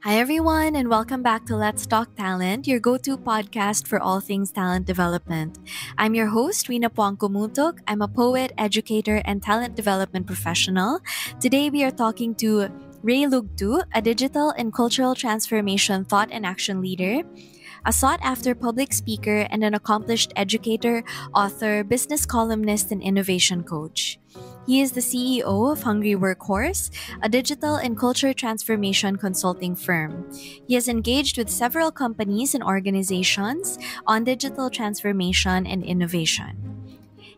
Hi, everyone, and welcome back to Let's Talk Talent, your go to podcast for all things talent development. I'm your host, Rina Puangkumutok. I'm a poet, educator, and talent development professional. Today, we are talking to Ray Lugtu, a digital and cultural transformation thought and action leader, a sought after public speaker, and an accomplished educator, author, business columnist, and innovation coach. He is the CEO of Hungry Workhorse, a digital and culture transformation consulting firm. He has engaged with several companies and organizations on digital transformation and innovation.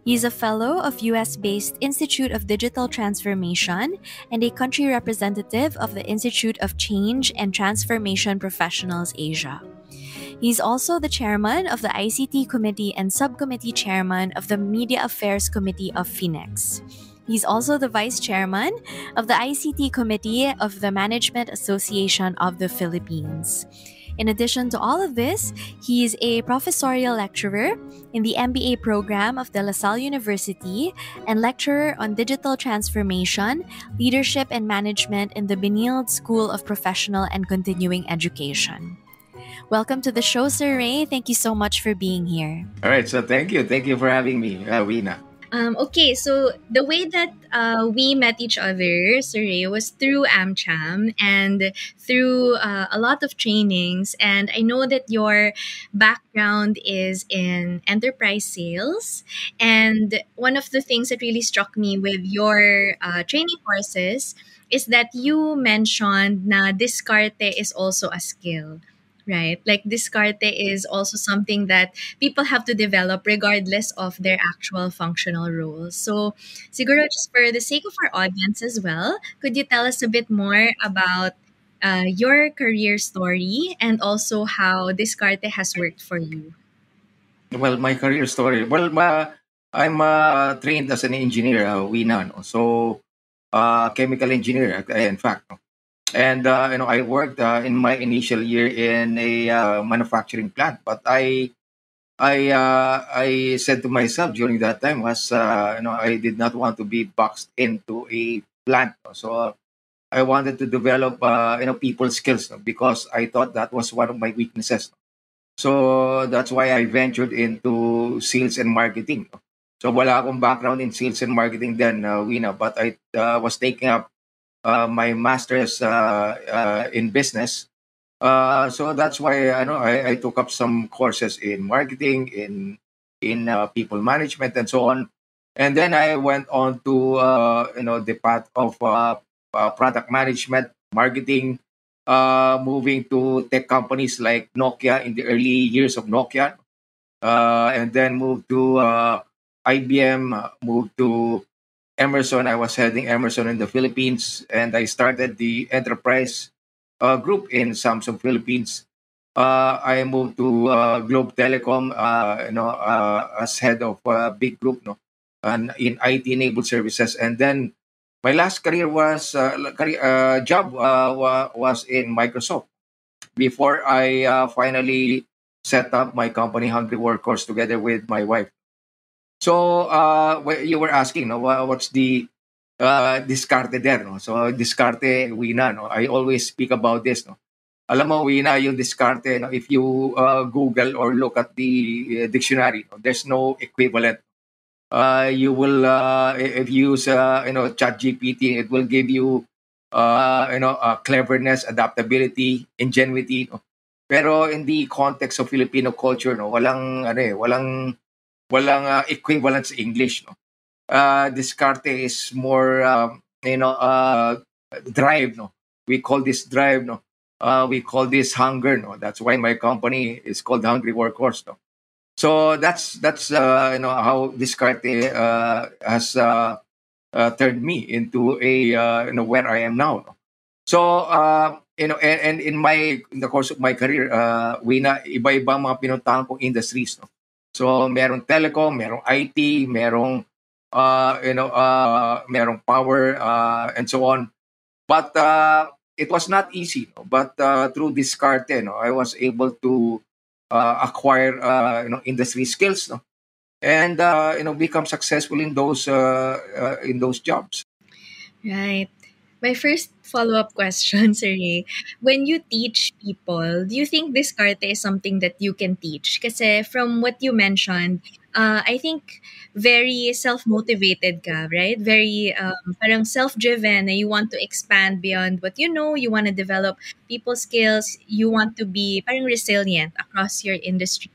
He is a fellow of US based Institute of Digital Transformation and a country representative of the Institute of Change and Transformation Professionals Asia. He's also the chairman of the ICT Committee and subcommittee chairman of the Media Affairs Committee of Phoenix. He's also the vice chairman of the ICT Committee of the Management Association of the Philippines. In addition to all of this, he is a professorial lecturer in the MBA program of De La Salle University and lecturer on digital transformation, leadership, and management in the Benilde School of Professional and Continuing Education. Welcome to the show, Sir Ray. Thank you so much for being here. All right, so thank you. Thank you for having me, Wina. Okay, so the way that we met each other, Surrey, was through AmCham and through a lot of trainings. And I know that your background is in enterprise sales. And one of the things that really struck me with your training courses is that you mentioned na discarte is also a skill. Right? Like discarte is also something that people have to develop regardless of their actual functional roles. So, siguro just for the sake of our audience as well, could you tell us a bit more about your career story and also how Discarte has worked for you? Well, my career story. Well, I'm trained as an engineer, Wina. No? So, chemical engineer, in fact. No? And, I worked in my initial year in a manufacturing plant. But I said to myself during that time was, I did not want to be boxed into a plant. No? So, I wanted to develop, people skills, no? Because I thought that was one of my weaknesses. So that's why I ventured into sales and marketing. So wala akong background in sales and marketing then, Wina, but I was taking up my master's in business. So that's why I took up some courses in marketing, in people management, and so on. And then I went on to the path of product management, marketing, moving to tech companies like Nokia in the early years of Nokia, and then moved to IBM, moved to Emerson. I was heading Emerson in the Philippines, and I started the enterprise group in Samsung Philippines. I moved to Globe Telecom, as head of a big group, no, and in IT enabled services. And then my last career was job was in Microsoft before I finally set up my company Hungry Workhorse together with my wife. So you were asking, no, what's the discarte there, no? So discarte, Wina, no? I always speak about this, no? Alam mo, Wina, yung discarte, no? If you Google or look at the dictionary, no? There's no equivalent. You will, if you use, Chat GPT, it will give you, cleverness, adaptability, ingenuity, no? Pero in the context of Filipino culture, no, walang equivalent sa English, no. Discarte is more, drive, no. We call this drive, no. We call this hunger, no. That's why my company is called Hungry Workhorse, no. So that's how Discarte has turned me into a where I am now, no. So and in the course of my career, Wina, iba-iba mga pinuntahan kong industries, no. So merong telecom, merong IT, merong power, and so on. But it was not easy, no? But through Discarte, no, I was able to acquire industry skills, no? And become successful in those jobs. Right. My first follow-up question, Sir Ray, when you teach people, do you think diskarte is something that you can teach? Kasi from what you mentioned, I think very self-motivated ka, right? Very parang self-driven na you want to expand beyond what you know, you want to develop people skills, you want to be parang resilient across your industries.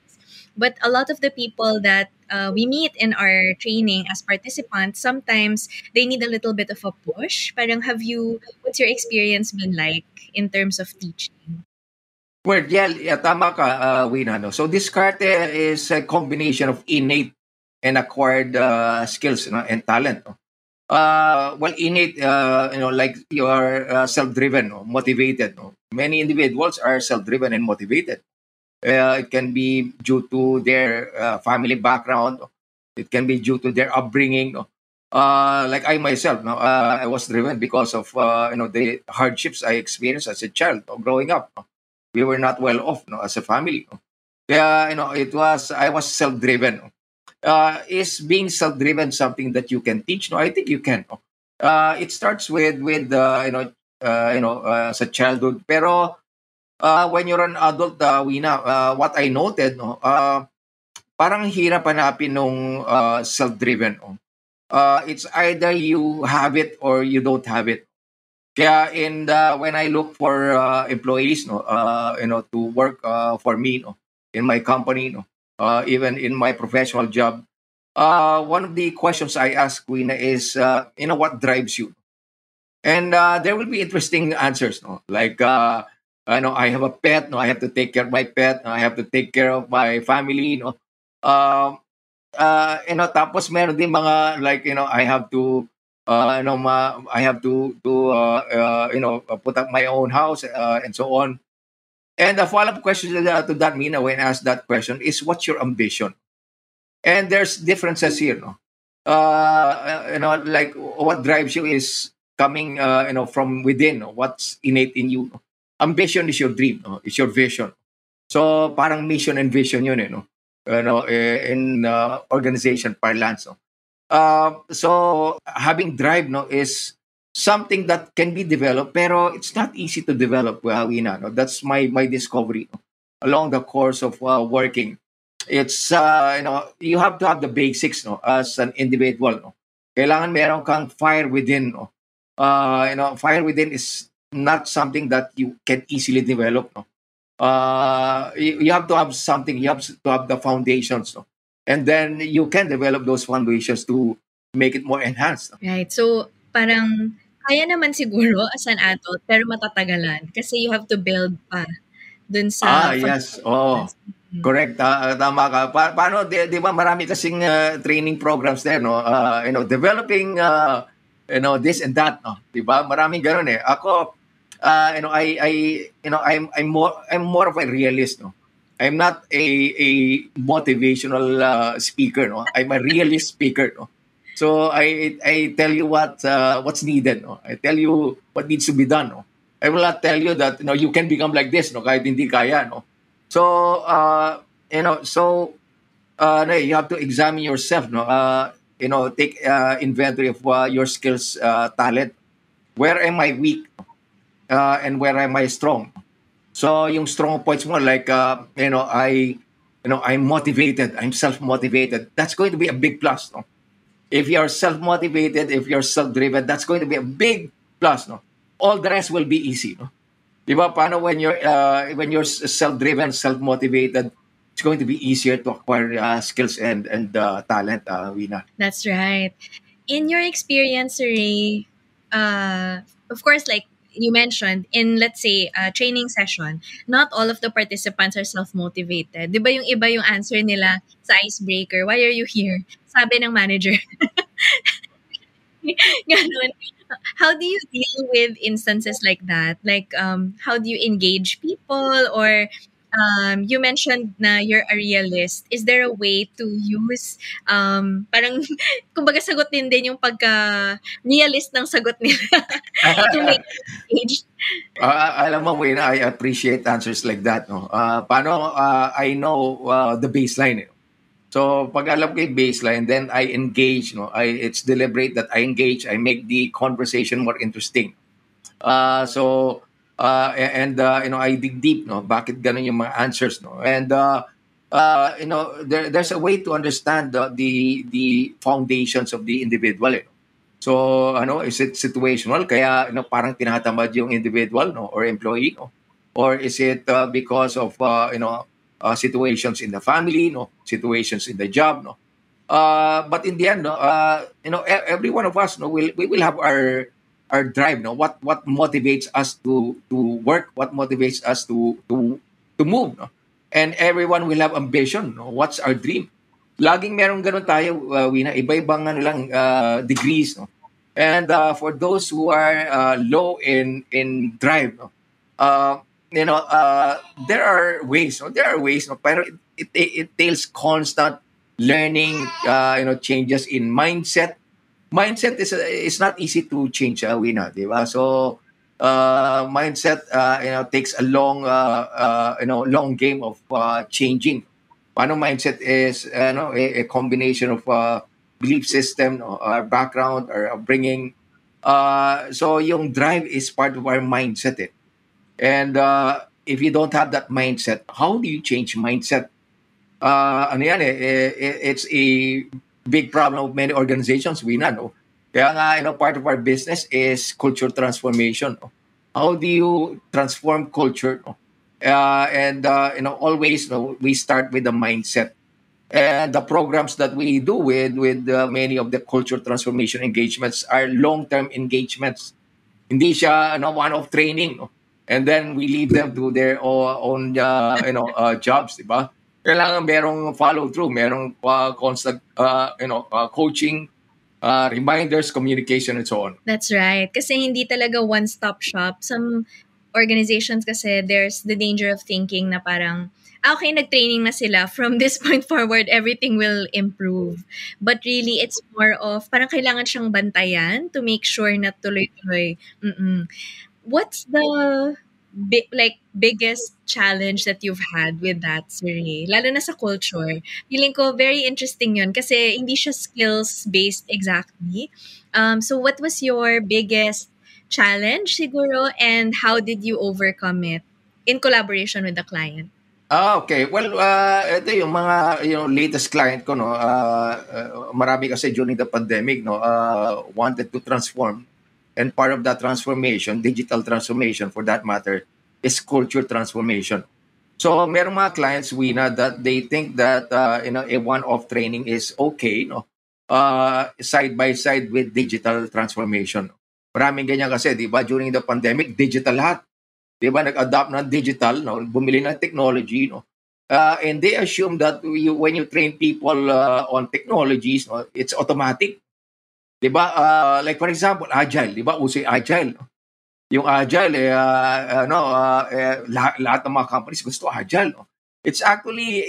But a lot of the people that we meet in our training as participants, sometimes they need a little bit of a push. Parang what's your experience been like in terms of teaching? Well, yeah, tama ka, Wina. No? So diskarte is a combination of innate and acquired skills, and talent. No? Well, innate, like you are self-driven, no? Motivated. No? Many individuals are self-driven and motivated. It can be due to their family background. It can be due to their upbringing. No? Like I myself, no, I was driven because of the hardships I experienced as a child, no, growing up. No? We were not well off, no, as a family. No? Yeah, I was self-driven. No? Is being self-driven something that you can teach? No, I think you can. No? It starts with as a childhood, pero when you're an adult, Wina, what I noted, no, parang hirap hanapin nung self-driven. No? It's either you have it or you don't have it. Kaya when I look for employees, no, to work for me, no, in my company, no, even in my professional job, one of the questions I ask, Wina, is, what drives you? And there will be interesting answers, no? Like, I know I have a pet, no, I have to take care of my pet, I have to take care of my family, no. Tapos meron din mga like, I have to, I have to put up my own house and so on. And the follow-up question to that, Mina, when asked that question, is what's your ambition? And there's differences here, no. Like what drives you is coming, from within. No? What's innate in you. No? Ambition is your dream. No? It's your vision. So parang mission and vision yun, no? In organization parlance. No? So having drive, no, is something that can be developed, pero it's not easy to develop. No? That's my discovery, no? Along the course of working. It's you have to have the basics, no, as an individual, no. Kailangan meron kang fire within, no. Fire within is not something that you can easily develop, no. You have to have something. You have to have the foundations, no, and then you can develop those foundations to make it more enhanced. No? Right. So, parang kaya naman siguro as an adult, pero matatagalan kasi you have to build pa dun sa Yes. Oh, correct. Tama ka. Paano, di ba marami kasing training programs there, no? Developing, this and that, no? Di ba? Maraming ganun eh. Ako, I'm more of a realist, no? I'm not a motivational speaker, no? I'm a realist speaker, no? So I tell you what's needed, no? I tell you what needs to be done, no? I will not tell you that you can become like this, no, kahit hindi kaya, no. So you have to examine yourself, no. Take inventory of your skills, talent. Where am I weak, and where am I strong? So yung strong points mo, like I'm motivated, I'm self-motivated. That's going to be a big plus, no. If you're self-motivated, if you're self-driven, that's going to be a big plus, no. All the rest will be easy, no? Di ba? Paano when you're self-driven, self-motivated, it's going to be easier to acquire skills and talent, Wina. That's right. In your experience, Ray, of course, like you mentioned, in let's say a training session, not all of the participants are self-motivated. Di ba yung iba yung answer nila sa icebreaker, why are you here? Sabi ng manager. Ganun. How do you deal with instances like that? Like, how do you engage people? Or you mentioned na you're a realist. Is there a way to use, parang, kumbaga sagutin din yung pagka-realist ng sagot nila to make it engaged? Alam mo, Wina, I appreciate answers like that. No? Paano I know the baseline. So pag alam ko yung baseline, then I engage. No, it's deliberate that I engage. I make the conversation more interesting. So and I dig deep, no, bakit ganun yung mga answers, no, and there's a way to understand the foundations of the individual, eh. So is it situational kaya parang tinatamad yung individual, no, or employee, no, or is it because of situations in the family, no, situations in the job, no. But in the end, no, every one of us, no, we will have our drive, no, what motivates us to work, what motivates us to move, no, and everyone will have ambition, no, what's our dream. Laging meron ganun tayo, Wina, iba-ibang lang degrees, no, and for those who are low in drive, no, uh, there are ways, no, pero it tails constant learning, changes in mindset. Mindset is not easy to change, Wina, di ba? So mindset, takes a long game of changing. Paano mindset is a combination of belief system, no, our background, our upbringing. So yung drive is part of our mindset, eh. And if you don't have that mindset, how do you change mindset? Ano yan, it's a big problem of many organizations, Wina, no? Kaya nga, part of our business is culture transformation, no? How do you transform culture, no? And always, no, we start with the mindset. And the programs that we do with many of the culture transformation engagements are long-term engagements. Hindi siya one-off training, no? And then we leave them to their own jobs, di ba? Kailangan merong follow through, merong constant coaching, reminders, communication, and so on. That's right. Kasi hindi talaga one-stop shop. Some organizations kasi there's the danger of thinking na parang, okay, nag-training na sila. From this point forward, everything will improve. But really, it's more of, parang kailangan siyang bantayan to make sure na tuloy-tuloy. What's the biggest challenge that you've had with that, Siri? Lalo na sa culture. Feeling ko very interesting yun kasi hindi siya skills-based exactly. So what was your biggest challenge siguro and how did you overcome it in collaboration with the client? Okay. Well, ito yung mga latest client ko, no. Marami kasi during the pandemic, no, wanted to transform, and part of that transformation, digital transformation for that matter, is culture transformation. So merong mga clients, Wina, that they think that a one-off training is okay, no, side by side with digital transformation. Maraming ganyan kasi, di ba, during the pandemic, digital lahat. Di ba, nag-adapt ng digital, no, bumili ng technology, no. And they assume that when you train people on technologies, no, it's automatic. Di ba? Like for example, agile, di ba? Uso yung agile, no? Yung agile, lahat ng mga companies gusto agile, no? It's actually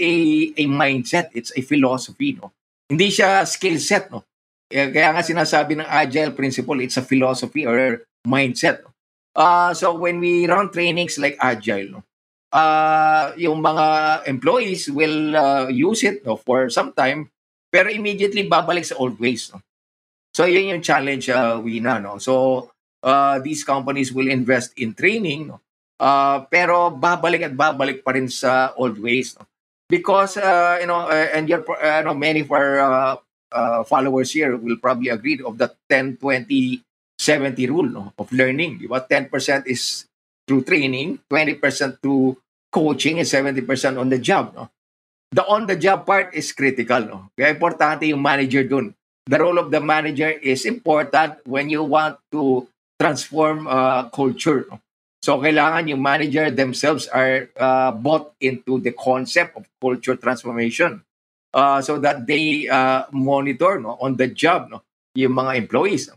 a mindset, it's a philosophy, no? Hindi siya skill set, no? Kaya nga sinasabi ng agile principle, it's a philosophy or mindset, no? So when we run trainings like agile, no, yung mga employees will use it, no, for some time, pero immediately babalik sa old ways, no? So yun yung challenge, Wina, no. So these companies will invest in training, no, pero babalik at babalik pa rin sa old ways, no, because and many of our followers here will probably agree of the 10-20-70 rule, no, of learning. Diba? 10% is through training, 20% through coaching, and 70% on the job. No? The on-the-job part is critical. No? Kaya importante yung manager dun. The role of the manager is important when you want to transform culture. No? So kailangan yung manager themselves are bought into the concept of culture transformation, so that they monitor, no, on the job, no, yung mga employees. No?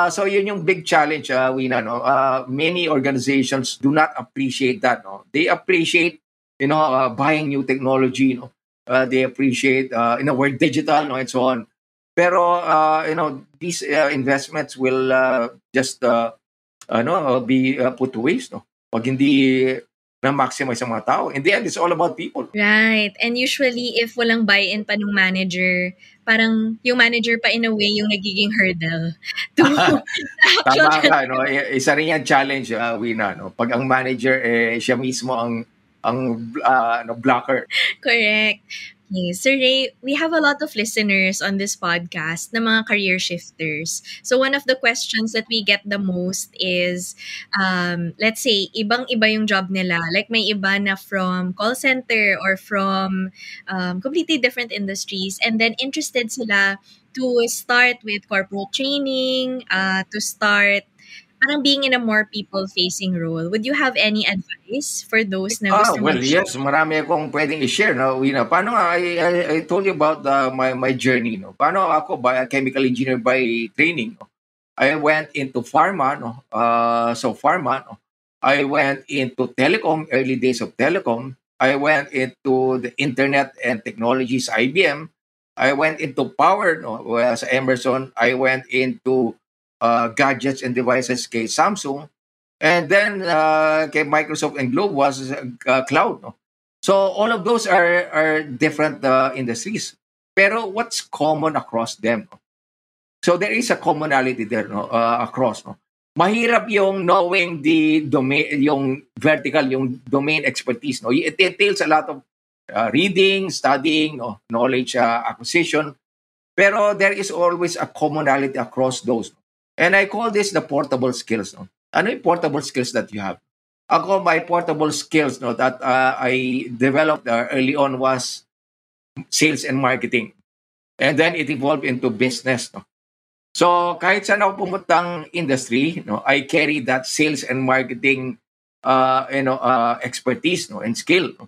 So yun yung big challenge, Wina, no. Many organizations do not appreciate that, no. They appreciate buying new technology, no. They appreciate we're digital, no, and so on. Pero these investments will just be put to waste, no. Pag hindi na maximize ang mga tao. In the end, it's all about people. Right. And usually, if walang buy-in pa ng manager, parang yung manager pa in a way yung nagiging hurdle to actual Tama ka, no? Isa rin yan challenge, Wina, no? Pag ang manager, siya mismo ang blocker. Correct. Okay. So Ray, we have a lot of listeners on this podcast na mga career shifters. So one of the questions that we get the most is, let's say, ibang-iba yung job nila. Like may iba na from call center or from completely different industries. And then interested sila to start with corporate training, to start parang being in a more people-facing role. Would you have any advice for those na gusto Well, mag-shift? yes, marami akong pwedeng i-share, no? Wina, paano nga, I told you about my journey, no? Paano ako, chemical engineer by training, no? I went into pharma, no? So pharma, no? I went into telecom, early days of telecom. I went into the internet and technologies, IBM. I went into power, no? Sa Emerson. I went into gadgets and devices kay Samsung. And then kay Microsoft and Globe was cloud. No? So all of those are different industries. Pero what's common across them? No? So there is a commonality there, no, across. No? Mahirap yung knowing the domain, yung vertical, yung domain expertise. No? It entails a lot of reading, studying, no? Knowledge acquisition. Pero there is always a commonality across those. No? And I call this the portable skills. No? Ano yung portable skills that you have? Ako, my portable skills, no, that I developed early on was sales and marketing. And then it evolved into business. No? So kahit saan ako pumuntang industry, no, I carry that sales and marketing expertise, no, and skill. No?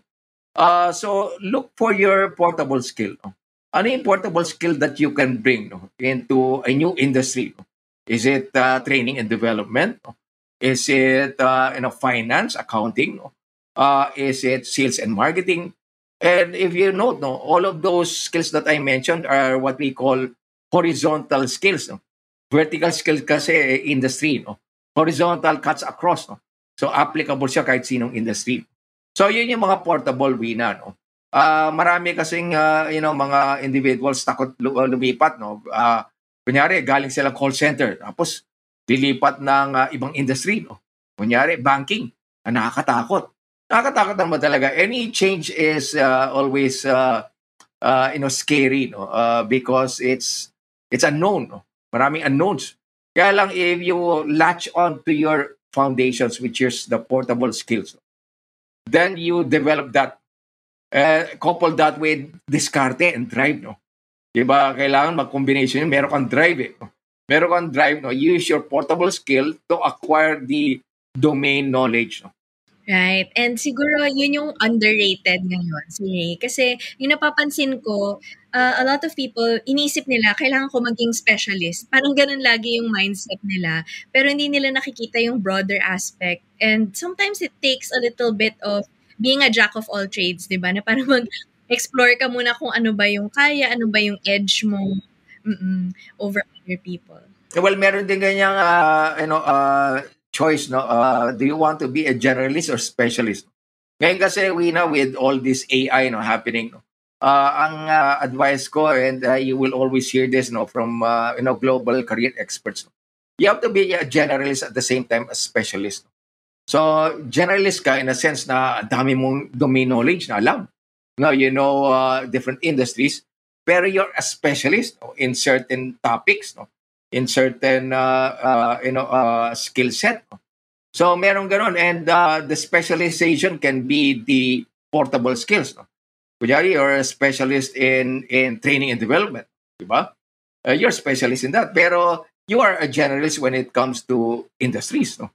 So look for your portable skill. No? Ano yung portable skill that you can bring, no, into a new industry? No? Is it training and development? No? Is it finance, accounting? No? Is it sales and marketing? And if you note, no, all of those skills that I mentioned are what we call horizontal skills. No? Vertical skills kasi industry. No? Horizontal cuts across. No? So applicable siya kahit sinong industry. So yun yung mga portable, Wina. No? Marami kasing mga individuals takot lumipat. No? Kunyari, galing silang call center. Tapos lilipat ng ibang industry. No? Kunyari, banking. Nakakatakot. Nakakatakot naman talaga. Any change is always scary, no? Because it's unknown. No? Maraming unknowns. Kaya lang if you latch on to your foundations, which is the portable skills, then you develop that. Couple that with diskarte and drive. No? Diba? Kailangan mag-combination yun. Meron kang drive. No? Meron kang drive. No? Use your portable skill to acquire the domain knowledge. No? Right. And siguro yun yung underrated ngayon, si Ray. Kasi yung napapansin ko, a lot of people, inisip nila, kailangan ko maging specialist. Parang ganun lagi yung mindset nila. Pero hindi nila nakikita yung broader aspect. And sometimes it takes a little bit of being a jack of all trades, di ba? Na parang mag-explore ka muna kung ano ba yung kaya, ano ba yung edge mo over other people. Well, meron din ganyang choice, no? Do you want to be a generalist or specialist? Ngayon kasi we know with all this AI, no, happening, no? Ang advice ko, and you will always hear this, no, from global career experts. No? You have to be a generalist at the same time a specialist. No? So generalist ka in a sense na dami mong domain knowledge na alam. Now you know different industries, pero you're a specialist, no, in certain topics, no, in certain skill set. No? So meron ganon, and the specialization can be the portable skills. No? Kunyari, you're a specialist in training and development, di ba? You're a specialist in that, pero you are a generalist when it comes to industries. No?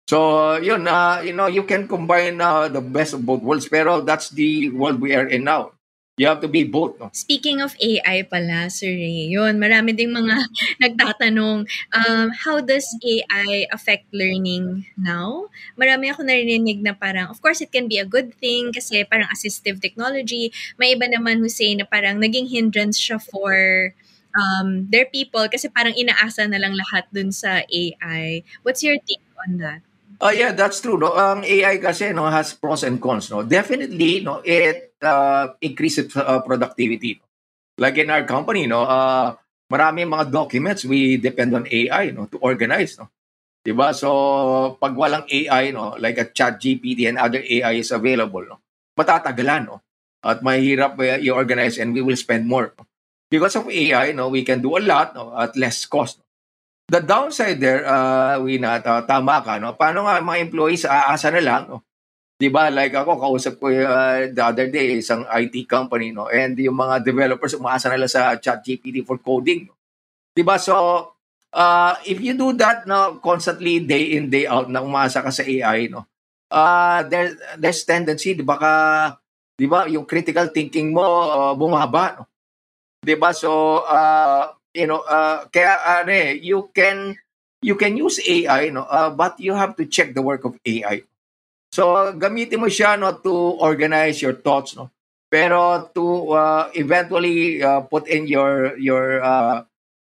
So yun, you can combine the best of both worlds, pero that's the world we are in now. You have to be both. No? Speaking of AI pala, Sir Ray, yun, marami ding mga nagtatanong, how does AI affect learning now? Marami ako narinig na parang, of course, it can be a good thing kasi parang assistive technology. May iba naman who say na parang naging hindrance siya for their people kasi parang inaasa na lang lahat dun sa AI. What's your take on that? Yeah, that's true. No, ang AI kasi no has pros and cons. No, definitely, no, it increases productivity. Like in our company, no, maraming mga documents we depend on AI, no, to organize, no. 'Di ba? So pag walang AI, no, like a Chat GPT and other AI is available, no, matatagalan, no, at mahirap i-organize and we will spend more. No? Because of AI, no, we can do a lot, no, at less cost. The downside there, tama ka, no? Paano nga mga employees aasa na lang, no? 'Di ba? Like ako, kausap ko the other day isang IT company, no? And yung mga developers umaasa na lang sa ChatGPT for coding. No? 'Di ba? So, if you do that, no, constantly day in day out na umaasa ka sa AI, no? There's tendency, 'di ba 'di ba, yung critical thinking mo bumaba, no? 'Di ba? So, kaya ano you can use AI, no, but you have to check the work of AI. So gamitin mo siya, no, to organize your thoughts, no. Pero to eventually put in your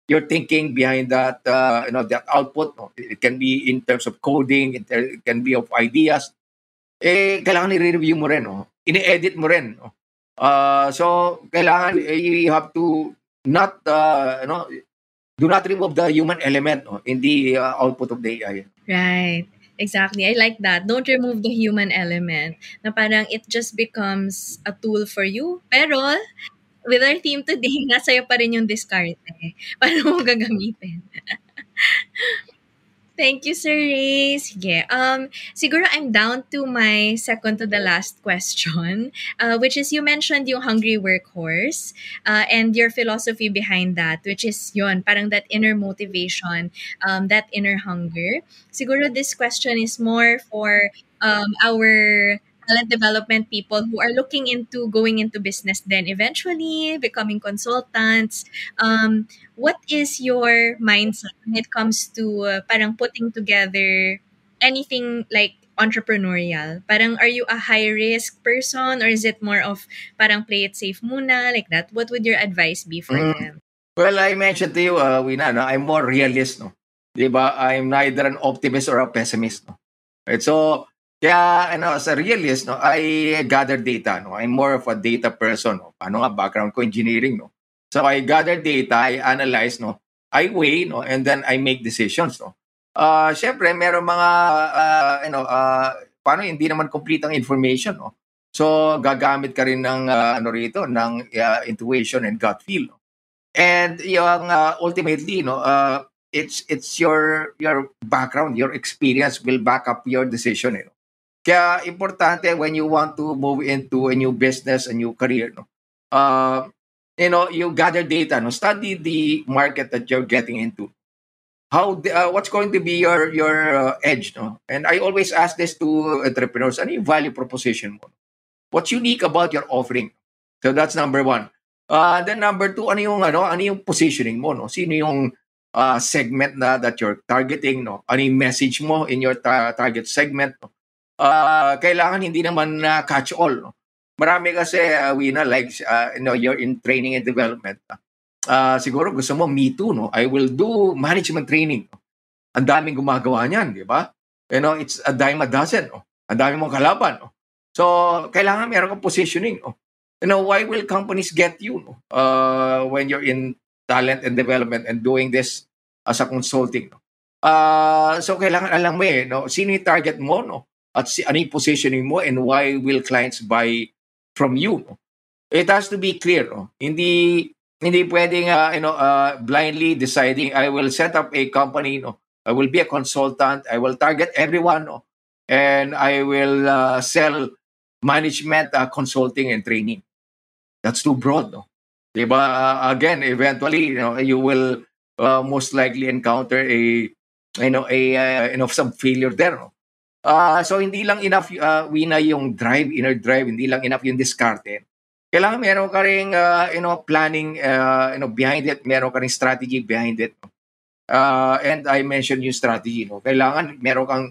thinking behind that that output, no. It can be in terms of coding, it can be of ideas. Kailangan i-review mo rin, no. Ini-edit mo rin, no. So kailangan you have to not do not remove the human element, no, in the output of the AI. Right. Exactly. I like that. Don't remove the human element. Na parang it just becomes a tool for you. Pero with our team today, nasa iyo pa rin yung diskarte. Paano mo gagamitin? Thank you, Sir Ray. Sige. Siguro I'm down to my second to the last question, which is you mentioned yung hungry workhorse and your philosophy behind that, which is yon, parang that inner motivation, that inner hunger. Siguro this question is more for our talent development people who are looking into going into business then eventually becoming consultants. What is your mindset when it comes to parang putting together anything like entrepreneurial? Parang are you a high risk person or is it more of parang play it safe muna like that? What would your advice be for Mm. them? Well, I mentioned to you, Wina, no, I'm more realist, no. 'Di ba? I'm neither an optimist or a pessimist, no. Right? So, kaya as a realist, no, I gather data, no. I'm more of a data person, no. Paano nga background ko engineering, no. So I gather data, I analyze, no. I weigh, no, and then I make decisions, no. Syempre meron mga paano hindi naman complete ang information, no. So gagamit ka rin ng rito ng intuition and gut feel, no? And yung ultimately, it's your background, your experience will back up your decision. Kaya importante when you want to move into a new business, a new career, no, you gather data, no, study the market that you're getting into. What's going to be your edge, no? And I always ask this to entrepreneurs: ano yung value proposition mo? What's unique about your offering? So that's number one. Then number two, ano yung positioning mo, no? Sino yung segment that you're targeting, no? Ano yung message mo in your target segment, no? Kailangan hindi naman catch all, no? Marami kasi Wina, like you're in training and development. Siguro gusto mo me too, no? I will do management training. No? Ang daming gumagawa niyan, di ba? It's a dime a dozen, no? Ang dami mong kalaban, no? So, kailangan meron kang positioning. No? Why will companies get you, no? When you're in talent and development and doing this as a consulting? No? So, kailangan alam mo no? Sino yung target mo, no? At ano yung positioning mo and why will clients buy from you? No? It has to be clear. No? Hindi pwedeng blindly deciding I will set up a company, no? I will be a consultant, I will target everyone, no? And I will sell management consulting and training. That's too broad, no? Diba? Again, eventually, you will most likely encounter some failure there, no? So hindi lang enough Wina yung inner drive, hindi lang enough yung diskarte. Kailangan meron ka ring planning behind it, meron ka ring strategy behind it. And I mentioned yung strategy, no. Kailangan meron kang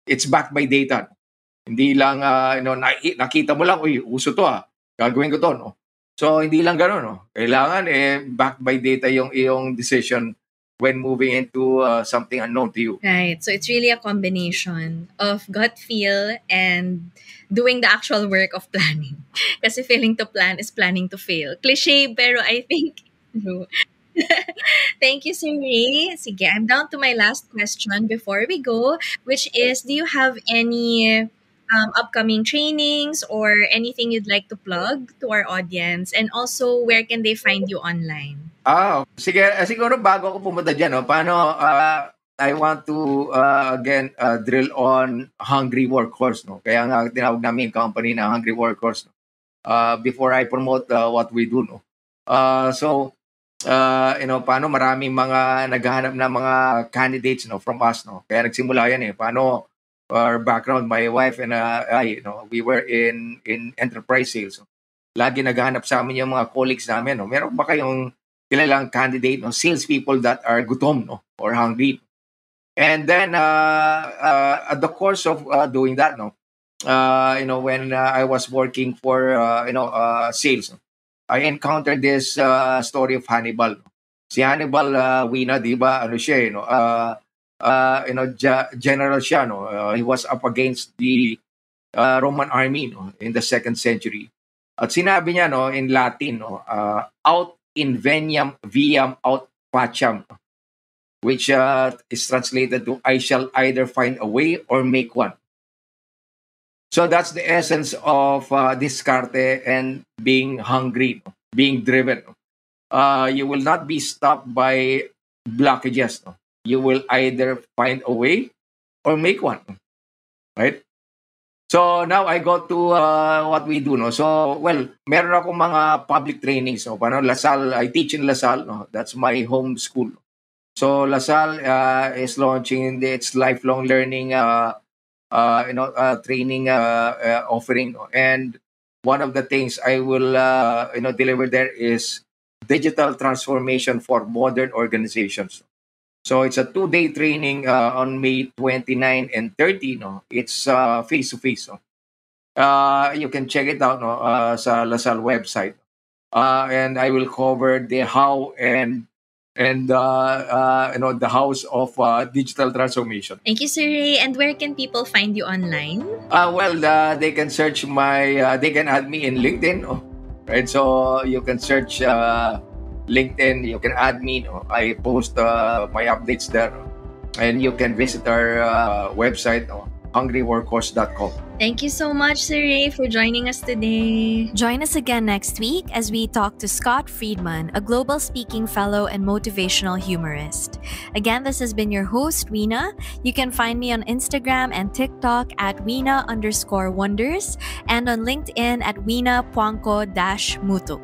it's backed by data. No? Hindi lang nakita mo lang, uy, uso to gagawin ko to, no. So hindi lang ganoon, no. Kailangan backed by data yung iyong decision when moving into something unknown to you. Right. So it's really a combination of gut feel and doing the actual work of planning. Kasi failing to plan is planning to fail. Cliche, pero I think true. Thank you, Sir Ray. Sige, I'm down to my last question before we go, which is, do you have any upcoming trainings or anything you'd like to plug to our audience? And also, where can they find you online? Sige, siguro bago ako pumunta dyan, no, paano, I want to, again, drill on Hungry Workhorse. No? Kaya nga, tinawag namin yung company na Hungry Workhorse. No? Before I promote what we do. No? Paano maraming mga naghahanap na mga candidates, no, from us. No? Kaya nagsimula yan paano our background, my wife and I, we were in enterprise sales. So, lagi naghahanap sa amin yung mga colleagues namin. No? Meron ba kayong kilalang candidate, no, salespeople that are gutom, no, or hungry? And then at the course of doing that, no, when I was working for sales, no, I encountered this story of Hannibal. Si Hannibal, Wina, di ba? Ano siya, general siya, no. He was up against the Roman army, no, in the 2nd century. At sinabi niya, no, in Latin, no, out inveniam viam aut pacem, which is translated to, I shall either find a way or make one. So that's the essence of discarte and being hungry, no? Being driven. No? You will not be stopped by blockages. No? You will either find a way or make one. Right? So now I go to what we do. No? So, well, meron akong mga public trainings. No? LaSalle, I teach in LaSalle. No? That's my home school. So LaSalle is launching its lifelong learning training offering. No? And one of the things I will deliver there is digital transformation for modern organizations. So it's a 2-day training on May 29 and 30. No? It's face-to-face. No? You can check it out, no? Sa LaSalle website. And I will cover the how and the house of digital transformation. Thank you, Sir Ray. And where can people find you online? They can search they can add me in LinkedIn. Oh, right? So you can search LinkedIn. You can add me. Oh, I post my updates there. And you can visit our website, hungryworkhorse.com. Thank you so much, Sir Ray, for joining us today. Join us again next week as we talk to Scott Friedman, a global speaking fellow and motivational humorist. Again, this has been your host, Weena. You can find me on Instagram and TikTok at Weena_wonders and on LinkedIn at Weena_mutuk.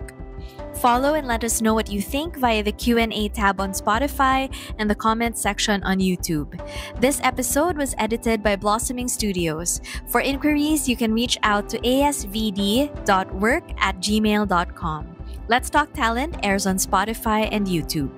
Follow and let us know what you think via the Q&A tab on Spotify and the comments section on YouTube. This episode was edited by Blossoming Studios. For inquiries, you can reach out to asvd.work@gmail.com. Let's Talk Talent airs on Spotify and YouTube.